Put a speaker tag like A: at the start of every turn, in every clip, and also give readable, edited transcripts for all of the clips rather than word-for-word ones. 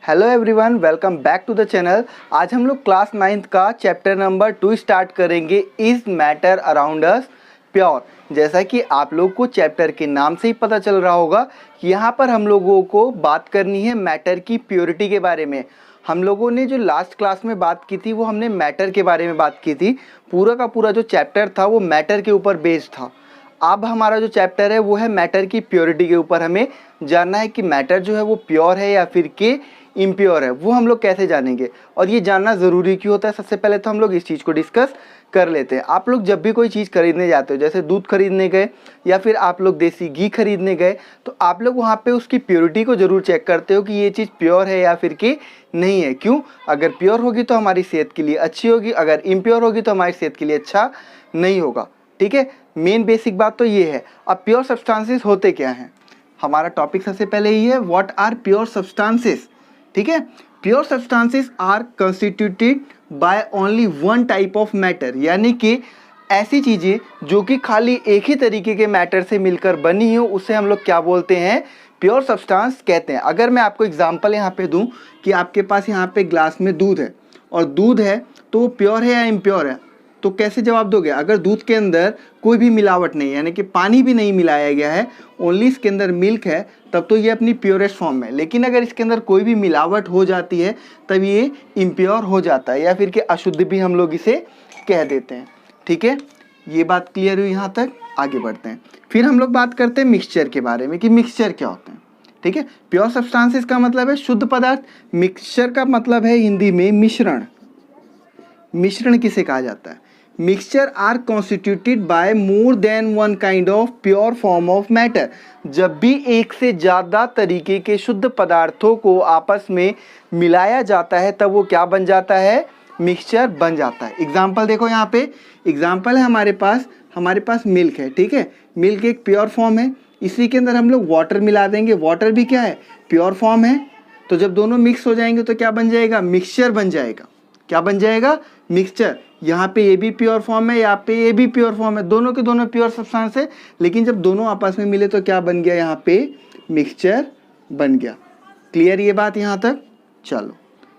A: Hello everyone, welcome back to the channel. आज हम लोग क्लास 9th का चैप्टर नंबर 2 स्टार्ट करेंगे, is matter around us pure. जैसा कि आप लोग को चैप्टर के नाम से ही पता चल रहा होगा कि यहाँ पर हम लोगों को बात करनी है मैटर की प्योरिटी के बारे में। हम लोगों ने जो लास्ट क्लास में बात की थी वो हमने मैटर के बारे में बात की थी। पूरा का पूरा जो चैप्टर था वो मैटर के ऊपर बेस्ड था। अब हमारा जो चैप्टर है वो है मैटर की प्योरिटी के ऊपर। हमें जानना है कि मैटर जो है वो प्योर है या फिर कि इम्प्योर है, वो हम लोग कैसे जानेंगे और ये जानना ज़रूरी क्यों होता है। सबसे पहले तो हम लोग इस चीज़ को डिस्कस कर लेते हैं। आप लोग जब भी कोई चीज़ खरीदने जाते हो, जैसे दूध खरीदने गए या फिर आप लोग देसी घी खरीदने गए, तो आप लोग वहाँ पे उसकी प्योरिटी को ज़रूर चेक करते हो कि ये चीज़ प्योर है या फिर कि नहीं है। क्यों? अगर प्योर होगी तो हमारी सेहत के लिए अच्छी होगी, अगर इम्प्योर होगी तो हमारी सेहत के लिए अच्छा नहीं होगा। ठीक है, मेन बेसिक बात तो ये है। अब प्योर सब्सटेंसेस होते क्या हैं, हमारा टॉपिक सबसे पहले ही है व्हाट आर प्योर सब्सटेंसेस। ठीक है, pure substances are constituted by only one type of matter, यानी कि ऐसी चीज़ें जो कि खाली एक ही तरीके के मैटर से मिलकर बनी हो, उसे हम लोग क्या बोलते हैं, प्योर सब्सटेंस कहते हैं। अगर मैं आपको एग्जांपल यहाँ पे दूं कि आपके पास यहाँ पे ग्लास में दूध है और दूध है तो वो प्योर है या इम्प्योर है, तो कैसे जवाब दोगे? अगर दूध के अंदर कोई भी मिलावट नहीं है, यानी कि पानी भी नहीं मिलाया गया है, ओनली इसके अंदर मिल्क है, तब तो ये अपनी प्योरेस्ट फॉर्म में। लेकिन अगर इसके अंदर कोई भी मिलावट हो जाती है तब ये इम्प्योर हो जाता है, या फिर कि अशुद्ध भी हम लोग इसे कह देते हैं। ठीक है, ये बात क्लियर हुई यहाँ तक? आगे बढ़ते हैं। फिर हम लोग बात करते हैं मिक्सचर के बारे में कि मिक्सचर क्या होते हैं। ठीक है, प्योर सब्सटेंसेस का मतलब है शुद्ध पदार्थ, मिक्सचर का मतलब है हिंदी में मिश्रण। मिश्रण किसे कहा जाता है? Mixture are constituted by more than one kind of pure form of matter. जब भी एक से ज़्यादा तरीके के शुद्ध पदार्थों को आपस में मिलाया जाता है तब वो क्या बन जाता है? मिक्सचर बन जाता है। एग्जाम्पल देखो, यहाँ पे एग्जाम्पल है हमारे पास मिल्क है। ठीक है, मिल्क एक प्योर फॉर्म है, इसी के अंदर हम लोग वाटर मिला देंगे, वाटर भी क्या है? प्योर फॉर्म है। तो जब दोनों मिक्स हो जाएंगे तो क्या बन जाएगा? मिक्सचर बन जाएगा। क्या बन जाएगा? मिक्सचर। यहाँ पे ये भी प्योर फॉर्म है, यहाँ पे ये भी प्योर फॉर्म है, दोनों के दोनों प्योर सब्सटेंस है, लेकिन जब दोनों आपस में मिले तो क्या बन गया? यहाँ पे मिक्सचर बन गया। क्लियर ये बात यहाँ तक? चलो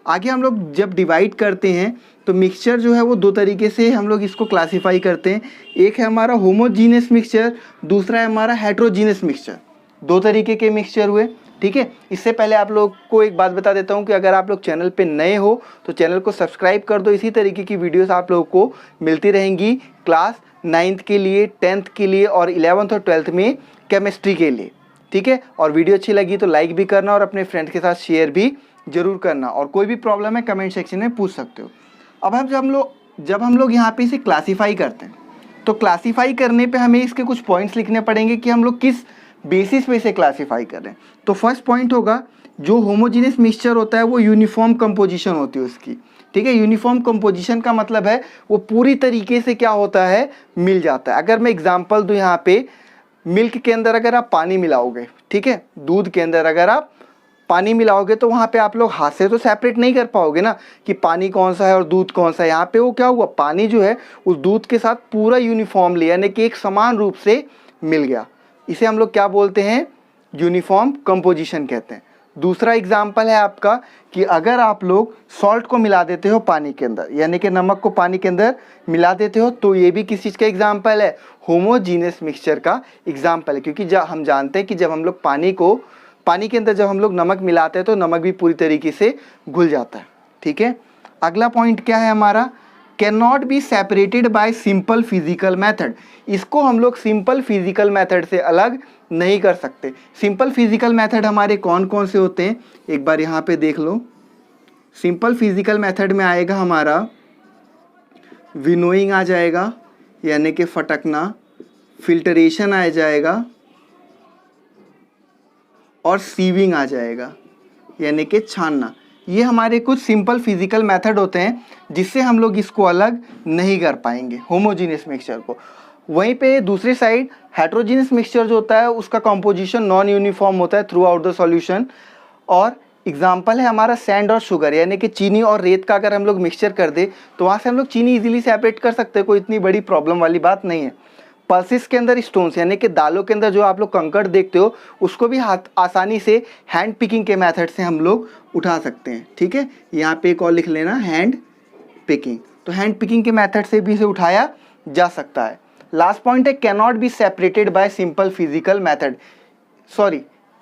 A: आगे हम लोग जब डिवाइड करते हैं तो मिक्सचर जो है वो दो तरीके से हम लोग इसको क्लासीफाई करते हैं। एक है हमारा होमोजीनियस मिक्सचर, दूसरा है हमारा हेट्रोजीनियस मिक्सचर। दो तरीके के मिक्सचर हुए। ठीक है, इससे पहले आप लोग को एक बात बता देता हूँ कि अगर आप लोग चैनल पे नए हो तो चैनल को सब्सक्राइब कर दो। इसी तरीके की वीडियोस आप लोगों को मिलती रहेंगी क्लास 9th के लिए, 10th के लिए और 11th और 12th में केमिस्ट्री के लिए। ठीक है, और वीडियो अच्छी लगी तो लाइक भी करना और अपने फ्रेंड्स के साथ शेयर भी जरूर करना, और कोई भी प्रॉब्लम है कमेंट सेक्शन में पूछ सकते हो। अब जब हम लोग यहाँ पे इसे क्लासीफाई करते हैं तो क्लासीफाई करने पे हमें इसके कुछ पॉइंट्स लिखने पड़ेंगे कि हम लोग किस बेसिस पे इसे क्लासीफाई कर रहे हैं। तो फर्स्ट पॉइंट होगा, जो होमोजीनियस मिक्सचर होता है वो यूनिफॉर्म कंपोजिशन होती है उसकी। ठीक है, यूनिफॉर्म कंपोजिशन का मतलब है वो पूरी तरीके से क्या होता है? मिल जाता है। अगर मैं एग्जांपल दूं, यहाँ पे मिल्क के अंदर अगर आप पानी मिलाओगे, ठीक है, दूध के अंदर अगर आप पानी मिलाओगे तो वहाँ पे आप लोग हाथ से तो सेपरेट नहीं कर पाओगे ना कि पानी कौन सा है और दूध कौन सा है। यहाँ पे वो क्या हुआ, पानी जो है उस दूध के साथ पूरा यूनिफॉर्मली, यानी कि एक समान रूप से मिल गया। इसे हम लोग क्या बोलते हैं? यूनिफॉर्म कंपोजिशन कहते हैं। दूसरा एग्जाम्पल है आपका कि अगर आप लोग सॉल्ट को मिला देते हो पानी के अंदर, यानी कि नमक को पानी के अंदर मिला देते हो, तो ये भी किस चीज़ का एग्जाम्पल है? होमोजीनियस मिक्सचर का एग्जाम्पल है। क्योंकि जब हम जानते हैं कि जब हम लोग पानी के अंदर जब हम लोग नमक मिलाते हैं तो नमक भी पूरी तरीके से घुल जाता है। ठीक है, अगला पॉइंट क्या है हमारा? Can not be separated by simple physical method. इसको हम लोग सिंपल फिजिकल मेथड से अलग नहीं कर सकते। सिंपल फिजिकल मेथड हमारे कौन कौन से होते हैं, एक बार यहाँ पे देख लो। सिंपल फिजिकल मेथड में आएगा हमारा विनोइंग आ जाएगा, यानी कि फटकना, फिल्टरेशन आ जाएगा, और सीविंग आ जाएगा, यानी कि छानना। ये हमारे कुछ सिंपल फिजिकल मेथड होते हैं जिससे हम लोग इसको अलग नहीं कर पाएंगे होमोजीनियस मिक्सचर को। वहीं पे दूसरी साइड हेट्रोजीनियस मिक्सचर जो होता है उसका कंपोजिशन नॉन यूनिफॉर्म होता है थ्रू आउट द सॉल्यूशन। और एग्जाम्पल है हमारा सैंड और शुगर, यानी कि चीनी और रेत का अगर हम लोग मिक्सचर कर दे तो वहाँ से हम लोग चीनी इजीली सेपरेट कर सकते हैं, कोई इतनी बड़ी प्रॉब्लम वाली बात नहीं है। पल्सेस के अंदर स्टोन्स यानी कि दालों के अंदर जो आप लोग कंकड़ देखते हो उसको भी आसानी से हैंड पिकिंग के मेथड से हम लोग उठा सकते हैं। ठीक है, यहाँ पे एक और लिख लेना हैंड पिकिंग। तो हैंड पिकिंग के मेथड से भी इसे उठाया जा सकता है। लास्ट पॉइंट है can not be separated by simple physical method, sorry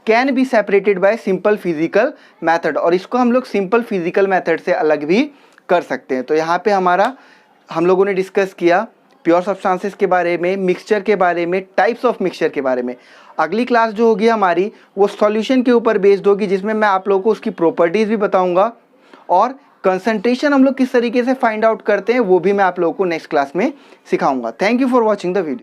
A: can be separated by simple physical method, और इसको हम लोग सिंपल फिजिकल मेथड से अलग भी कर सकते हैं। तो यहाँ पे हम लोगों ने डिस्कस किया प्योर सब्सटेंसेस के बारे में, मिक्सचर के बारे में, टाइप्स ऑफ मिक्सचर के बारे में। अगली क्लास जो होगी हमारी वो सॉल्यूशन के ऊपर बेस्ड होगी, जिसमें मैं आप लोगों को उसकी प्रॉपर्टीज़ भी बताऊंगा और कंसंट्रेशन हम लोग किस तरीके से फाइंड आउट करते हैं वो भी मैं आप लोगों को नेक्स्ट क्लास में सिखाऊंगा। Thank you for watching the video.